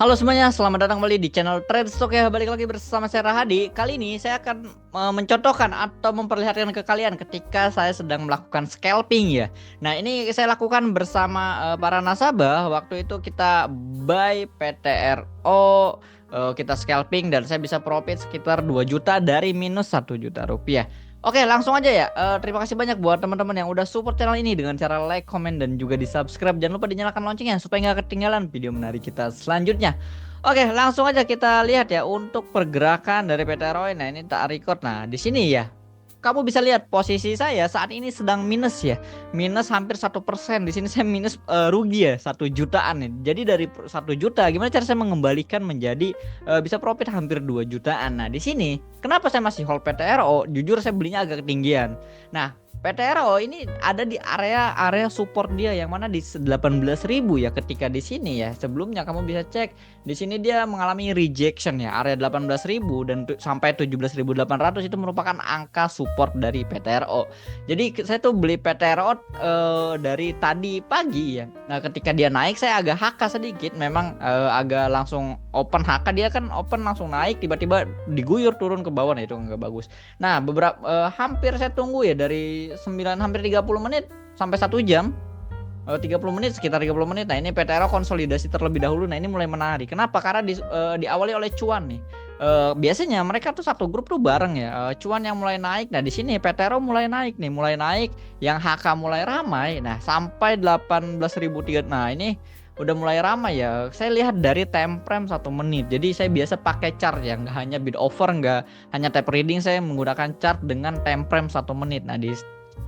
Halo semuanya, selamat datang kembali di channel Tradestock ya. Balik lagi bersama saya Rahadi. Kali ini saya akan mencontohkan atau memperlihatkan ke kalian ketika saya sedang melakukan scalping ya. Nah, ini saya lakukan bersama para nasabah. Waktu itu kita buy PTRO, kita scalping dan saya bisa profit sekitar 2 juta dari minus 1 juta rupiah. Oke, langsung aja ya. Terima kasih banyak buat teman-teman yang udah support channel ini dengan cara like, comment, dan juga di subscribe. Jangan lupa dinyalakan loncengnya supaya nggak ketinggalan video menarik kita selanjutnya. Oke, langsung aja kita lihat ya untuk pergerakan dari PT ROI. Nah, ini tak record. Nah, di sini ya. Kamu bisa lihat posisi saya saat ini sedang minus ya, minus hampir 1%. Di sini saya minus rugi ya 1 jutaan nih. Jadi dari 1 juta, gimana cara saya mengembalikan menjadi bisa profit hampir 2 jutaan. Nah di sini kenapa saya masih hold PTRO? Jujur saya belinya agak ketinggian. Nah PTRO ini ada di area support dia yang mana di 18.000 ya. Ketika di sini ya, sebelumnya kamu bisa cek di sini dia mengalami rejection ya, area 18.000 dan sampai 17.800 itu merupakan angka support dari PTRO. Jadi saya tuh beli PTRO dari tadi pagi ya. Nah, ketika dia naik saya agak HK sedikit, memang agak langsung open HK, dia kan open langsung naik tiba-tiba diguyur turun ke bawah. Nah, itu nggak bagus. Nah, beberapa hampir saya tunggu ya dari 9 hampir 30 menit sampai 1 jam. 30 menit, sekitar 30 menit. Nah, ini PTRO konsolidasi terlebih dahulu. Nah, ini mulai menarik. Kenapa? Karena diawali oleh cuan nih. Biasanya mereka tuh satu grup tuh bareng ya. Cuan yang mulai naik. Nah, di sini PTRO mulai naik nih, mulai naik. Yang HK mulai ramai. Nah, sampai 18.003. Nah, ini udah mulai ramai ya. Saya lihat dari time frame 1 menit. Jadi saya biasa pakai chart ya, nggak hanya bid over, nggak hanya tape reading. Saya menggunakan chart dengan time frame 1 menit. Nah, di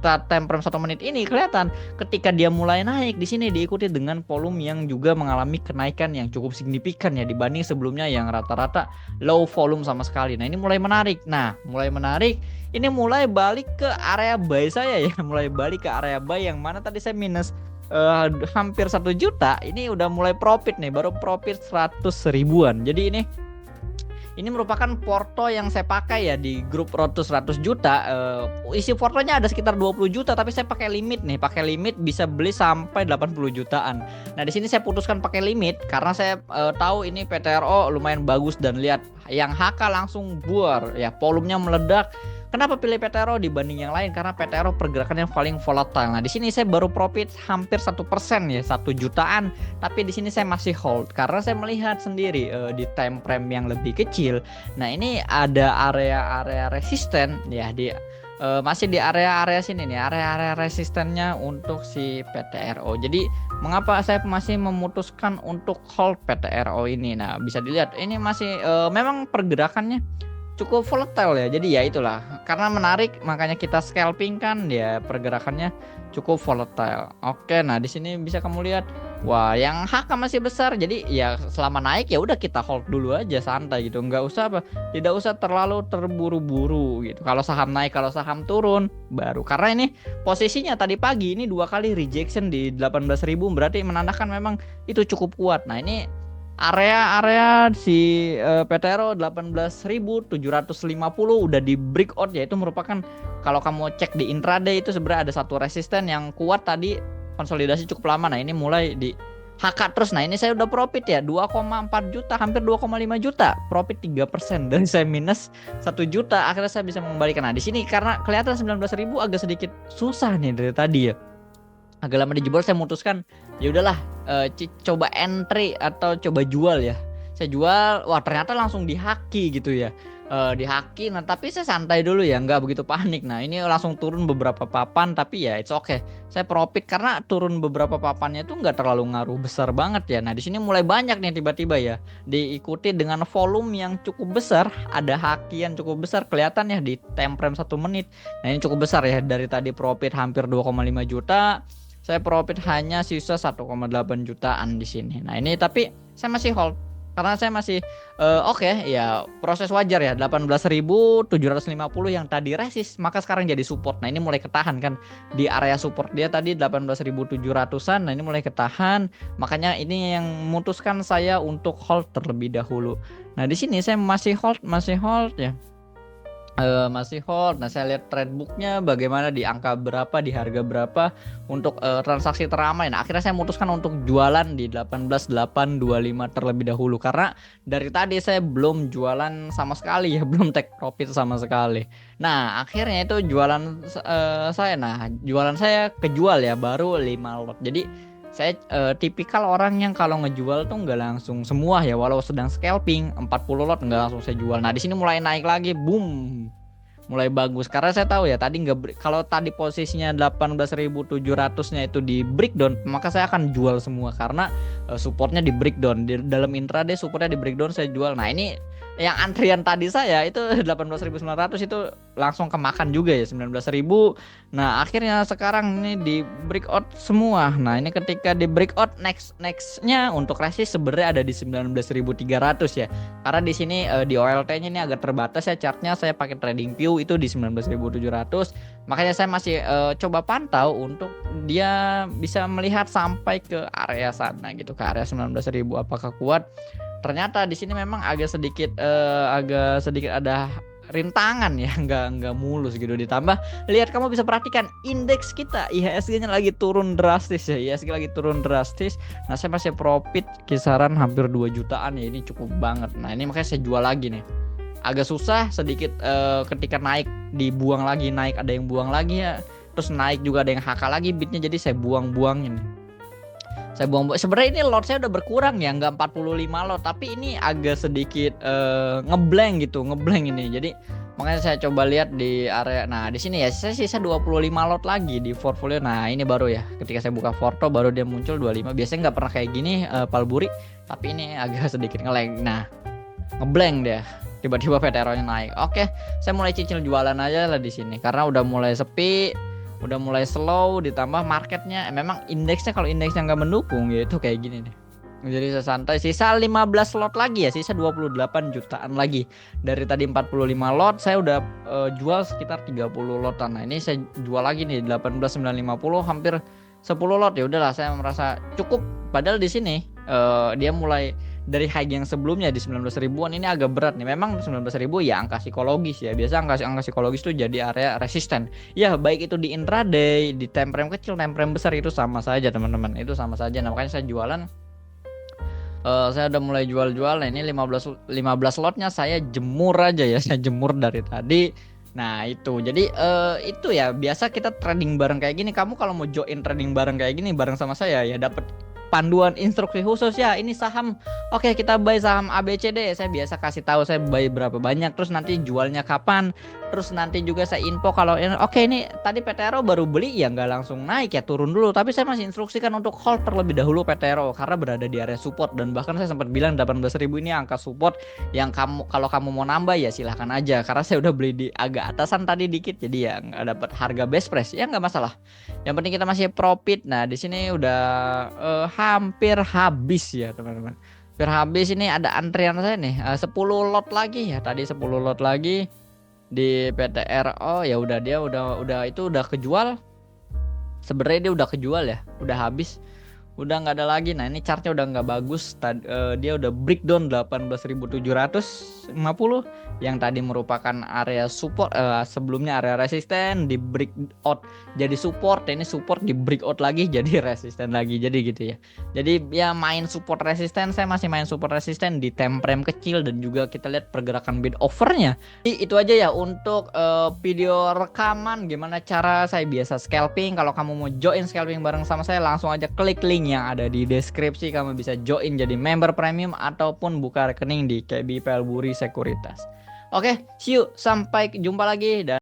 time frame 1 menit ini kelihatan ketika dia mulai naik di sini diikuti dengan volume yang juga mengalami kenaikan yang cukup signifikan ya dibanding sebelumnya yang rata-rata low volume sama sekali. Nah, ini mulai menarik. Nah, mulai menarik. Ini mulai balik ke area buy saya ya, mulai balik ke area buy yang mana tadi saya minus hampir 1 juta. Ini udah mulai profit nih, baru profit 100 ribuan. Jadi ini merupakan porto yang saya pakai ya di grup Road to 100 juta. Isi portonya ada sekitar 20 juta, tapi saya pakai limit nih, pakai limit bisa beli sampai 80 jutaan. Nah, di sini saya putuskan pakai limit karena saya tahu ini PTRO lumayan bagus dan lihat yang HK langsung buar ya, volumenya meledak. Kenapa pilih PTRO dibanding yang lain? Karena PTRO pergerakan yang paling volatile. Nah, di sini saya baru profit hampir 1% ya, 1 jutaan. Tapi di sini saya masih hold karena saya melihat sendiri di time frame yang lebih kecil. Nah, ini ada area-area resisten ya di masih di area-area sini nih, area-area resistennya untuk si PTRO. Jadi mengapa saya masih memutuskan untuk hold PTRO ini? Nah, bisa dilihat ini masih memang pergerakannya cukup volatile ya. Jadi ya itulah, karena menarik makanya kita scalping kan ya, pergerakannya cukup volatile. Oke, nah di sini bisa kamu lihat, wah yang HK masih besar. Jadi ya selama naik ya udah kita hold dulu aja santai gitu. Tidak usah terlalu terburu-buru gitu. Kalau saham naik, kalau saham turun baru. Karena ini posisinya tadi pagi ini 2 kali rejection di 18.000 berarti menandakan memang itu cukup kuat. Nah, ini area-area si PTRO 18.750 udah di breakout ya. Itu merupakan, kalau kamu cek di intraday itu sebenarnya ada satu resisten yang kuat tadi, konsolidasi cukup lama. Nah, ini mulai di HK terus. Nah, ini saya udah profit ya 2,4 juta, hampir 2,5 juta, profit 3%. Dan saya minus 1 juta, akhirnya saya bisa mengembalikan. Nah, di sini karena kelihatan 19.000 agak sedikit susah nih dari tadi ya, agak lama dijebol, saya memutuskan ya udahlah, coba entry atau coba jual ya. Saya jual, wah ternyata langsung dihaki gitu ya, dihaki. Nah, tapi saya santai dulu ya, nggak begitu panik. Nah, ini langsung turun beberapa papan, tapi ya it's okay, saya profit karena turun beberapa papannya itu nggak terlalu ngaruh besar banget ya. Nah, di sini mulai banyak nih tiba-tiba ya, diikuti dengan volume yang cukup besar, ada hakian cukup besar kelihatan ya di time frame 1 menit. Nah, ini cukup besar ya, dari tadi profit hampir 2,5 juta, saya profit hanya sisa 1,8 jutaan di sini. Nah, ini tapi saya masih hold karena saya masih oke ya, proses wajar ya. 18.750 yang tadi resist maka sekarang jadi support. Nah, ini mulai ketahan kan di area support dia tadi 18.700-an. Nah, ini mulai ketahan. Makanya ini yang memutuskan saya untuk hold terlebih dahulu. Nah, di sini saya masih hold ya. masih hold. Nah, saya lihat trade booknya bagaimana di angka berapa, di harga berapa untuk transaksi teramai. Nah, akhirnya saya memutuskan untuk jualan di 18.825 terlebih dahulu karena dari tadi saya belum jualan sama sekali ya, belum take profit sama sekali. Nah, akhirnya itu jualan saya. Nah, jualan saya kejual ya baru 5 lot. Jadi saya tipikal orang yang kalau ngejual tuh nggak langsung semua ya, walau sedang scalping 40 lot nggak langsung saya jual. Nah, di sini mulai naik lagi, boom, mulai bagus karena saya tahu ya tadi nggak kalau tadi posisinya 18.700-nya itu di breakdown, maka saya akan jual semua karena supportnya di breakdown. Di dalam intraday supportnya di breakdown, saya jual. Nah, ini yang antrian tadi saya itu 18.900 itu langsung kemakan juga ya 19.000. Nah, akhirnya sekarang ini di breakout semua. Nah, ini ketika di breakout nextnya untuk resist sebenarnya ada di 19.300 ya. Karena di sini di OLT-nya ini agak terbatas ya chartnya, saya pakai TradingView itu di 19.700. Makanya saya masih coba pantau untuk dia bisa melihat sampai ke area sana gitu, ke area 19.000 apakah kuat. Ternyata di sini memang agak sedikit ada rintangan ya, nggak mulus gitu. Ditambah lihat, kamu bisa perhatikan indeks kita IHSG-nya lagi turun drastis ya, IHSG lagi turun drastis. Nah, saya masih profit kisaran hampir 2 jutaan ya, ini cukup banget. Nah, ini makanya saya jual lagi nih. Agak susah sedikit ketika naik dibuang lagi, naik ada yang buang lagi ya, terus naik juga ada yang HK lagi bitnya, jadi saya buang-buangin. Saya buang. Sebenarnya ini lot saya udah berkurang ya, nggak 45 lot, tapi ini agak sedikit ngeblank gitu, ngeblank ini. Jadi makanya saya coba lihat di area. Nah, di sini ya saya sisa 25 lot lagi di portfolio. Nah, ini baru ya, ketika saya buka Forto baru dia muncul 25. Biasanya nggak pernah kayak gini Palburi, tapi ini agak sedikit ngelag. Nah, ngeblank dia. Tiba-tiba VTR-nya naik. Oke, saya mulai cicil jualan aja lah di sini karena udah mulai sepi, udah mulai slow, ditambah marketnya memang indeksnya, kalau indeksnya nggak mendukung ya itu kayak gini nih. Jadi saya santai, sisa 15 lot lagi ya, sisa 28 jutaan lagi. Dari tadi 45 lot saya udah jual sekitar 30 lotan. Nah, ini saya jual lagi nih 18.950, hampir 10 lot. Ya udahlah, saya merasa cukup. Padahal di sini dia mulai dari high yang sebelumnya di 19 ribuan, ini agak berat nih. Memang 19 ribu ya angka psikologis ya. Biasa angka psikologis tuh jadi area resisten. Ya, baik itu di intraday, di time frame kecil, time frame besar itu sama saja teman-teman. Itu sama saja. Nah, makanya saya jualan. Saya udah mulai jual-jual. Nah, ini 15 lotnya saya jemur aja ya. Saya jemur dari tadi. Nah, itu. Jadi itu ya, biasa kita trading bareng kayak gini. Kamu kalau mau join trading bareng kayak gini bareng sama saya ya, dapat panduan instruksi khusus ya. Ini saham, oke, kita buy saham ABCD. Saya biasa kasih tahu saya buy berapa banyak, terus nanti jualnya kapan, terus nanti juga saya info kalau oke, ini tadi PTRO baru beli ya, nggak langsung naik ya, turun dulu. Tapi saya masih instruksikan untuk hold terlebih dahulu PTRO karena berada di area support, dan bahkan saya sempat bilang 18.000 ini angka support yang kalau kamu mau nambah ya silahkan aja, karena saya udah beli di agak atasan tadi dikit, jadi ya nggak dapat harga best price ya, nggak masalah. Yang penting kita masih profit. Nah, di sini udah hampir habis ya teman-teman. Hampir habis, ini ada antrian saya nih 10 lot lagi ya. Tadi 10 lot lagi di PTRO ya, udah dia udah itu udah kejual. Sebenarnya dia udah kejual ya, udah habis. Udah nggak ada lagi. Nah, ini chartnya udah nggak bagus. Dia udah breakdown 18.750 yang tadi merupakan area support, sebelumnya area resisten, di breakout jadi support. Ini support di breakout lagi jadi resisten lagi, jadi gitu ya. Jadi ya main support resisten, saya masih main support resisten di time frame kecil, dan juga kita lihat pergerakan bid overnya. Jadi itu aja ya untuk video rekaman gimana cara saya biasa scalping. Kalau kamu mau join scalping bareng sama saya, langsung aja klik link yang ada di deskripsi. Kamu bisa join jadi member premium ataupun buka rekening di KB Palburi Sekuritas. Oke, see you, sampai jumpa lagi. Dan